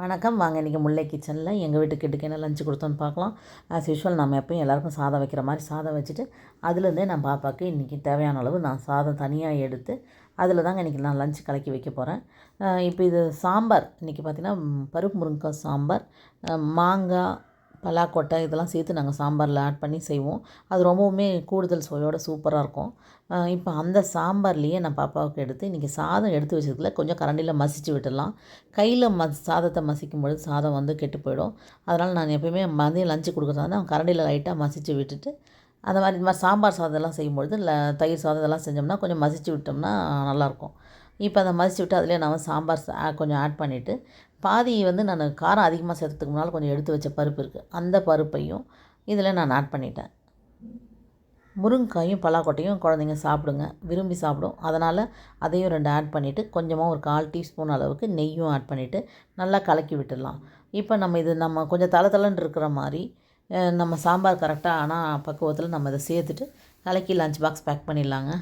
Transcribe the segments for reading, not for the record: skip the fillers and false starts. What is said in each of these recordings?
வணக்கம். வாங்க இன்றைக்கி முல்லை கிச்சனில் எங்கள் வீட்டு கிட்டுக்கு என்ன லஞ்சு கொடுத்தோன்னு பார்க்கலாம். ஆஸ் யூஷுவல் நம்ம எப்பயும் எல்லாேருக்கும் சாதம் வைக்கிற மாதிரி சாதம் வச்சுட்டு அதுலேருந்தே நான் பாப்பாவுக்கு இன்றைக்கி தேவையான அளவு நான் சாதம் தனியாக எடுத்து அதில் தாங்க இன்றைக்கி நான் லஞ்சு கலக்கி வைக்க போகிறேன். இப்போ இது சாம்பார் இன்றைக்கி பார்த்திங்கன்னா பருப்பு முருங்கைக்காய் சாம்பார், மாங்காய், பலாக்கொட்டை இதெல்லாம் சேர்த்து நாங்கள் சாம்பாரில் ஆட் பண்ணி செய்வோம். அது ரொம்பவுமே கூடுதல் சுவையோடு சூப்பராக இருக்கும். இப்போ அந்த சாம்பார்லேயே நான் பாப்பாவுக்கு எடுத்து இன்றைக்கி சாதம் எடுத்து வச்சதுல கொஞ்சம் கரண்டியில் மசிச்சு விட்டுடலாம். கையில் சாதத்தை மசிக்கும் பொழுது சாதம் வந்து கெட்டு போயிடும். அதனால் நான் எப்போயுமே மதியம் லஞ்சு கொடுக்குறதா இருந்தால் கரண்டியில் லைட்டாக மசிச்சு விட்டுட்டு அந்த மாதிரி சாம்பார் சாதம்லாம் செய்யும்பொழுது தயிர் சாதம் இதெல்லாம் செஞ்சோம்னா கொஞ்சம் மசிச்சு விட்டோம்னா நல்லாயிருக்கும். இப்போ அதை மசிச்சு விட்டு அதிலே நான் சாம்பார் கொஞ்சம் ஆட் பண்ணிவிட்டு பாதி வந்து நான் காரம் அதிகமாக சேர்த்துறதுக்கு முன்னால் கொஞ்சம் எடுத்து வச்ச பருப்பு இருக்குது, அந்த பருப்பையும் இதில் நான் ஆட் பண்ணிட்டேன். முருங்கைக்காயும் பலாக்கொட்டையும் குழந்தைங்க சாப்பிடுங்க, விரும்பி சாப்பிடும். அதனால் அதையும் 2 ஆட் பண்ணிவிட்டு கொஞ்சமாக ஒரு 1/4 டீஸ்பூன் அளவுக்கு நெய்யும் ஆட் பண்ணிவிட்டு நல்லா கலக்கி விட்டுடலாம். இப்போ நம்ம கொஞ்சம் தளன்னு இருக்கிற மாதிரி நம்ம சாம்பார் கரெக்டாக ஆனால் பக்குவத்தில் நம்ம இதை சேர்த்துட்டு கலக்கி லஞ்ச் பாக்ஸ் பேக் பண்ணிடலாங்க.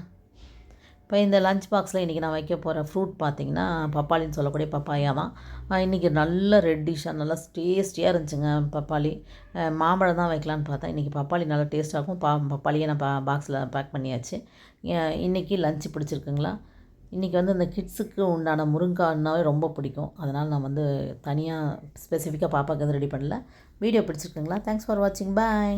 இப்போ இந்த லஞ்ச் பாக்ஸில் இன்றைக்கி நான் வைக்க போகிற ஃப்ரூட் பார்த்திங்கன்னா பப்பாளின்னு சொல்லக்கூடிய பப்பாயா தான். இன்றைக்கி நல்ல ரெட்டிஷாக நல்லா டேஸ்டியாக இருந்துச்சுங்க பப்பாளி. மாம்பழம் தான் வைக்கலான்னு பார்த்தேன். இன்றைக்கி பப்பாளி நல்லா டேஸ்ட்டாகும். பப்பாளியை நான் பாக்ஸில் பேக் பண்ணியாச்சு. இன்றைக்கி லஞ்சு பிடிச்சிருக்குங்களா? இன்றைக்கி வந்து இந்த கிட்ஸுக்கு உண்டான முருங்கைக்காய்னாவே ரொம்ப பிடிக்கும். அதனால் நான் வந்து தனியாக ஸ்பெசிஃபிக்காக பாப்பாவுக்கு எதுவும் ரெடி பண்ணல. வீடியோ பிடிச்சிருக்குங்களா? தேங்க்ஸ் ஃபார் வாட்சிங். பாய்.